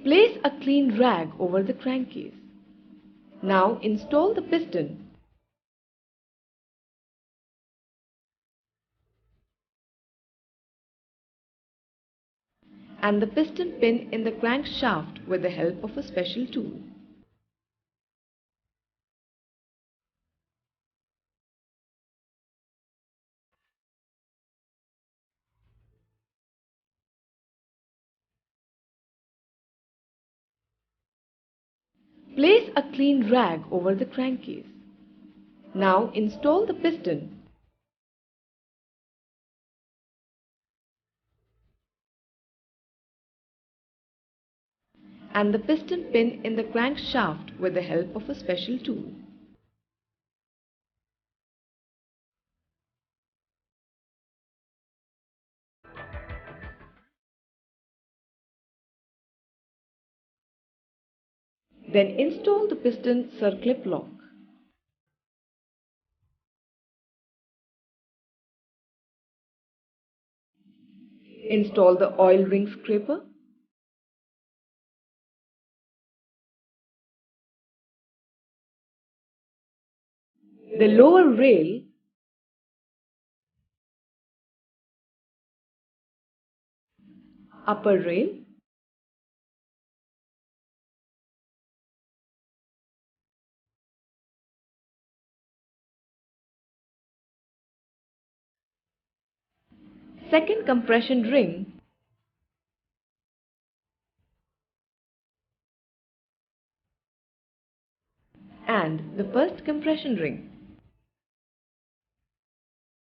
Place a clean rag over the crankcase. Now install the piston. And the piston pin in the crankshaft with the help of a special tool. Place a clean rag over the crankcase. Now install the piston. And the piston pin in the crankshaft with the help of a special tool. Then install the piston circlip lock. Install the oil ring scraper. The lower rail, upper rail, second compression ring, and the first compression ring.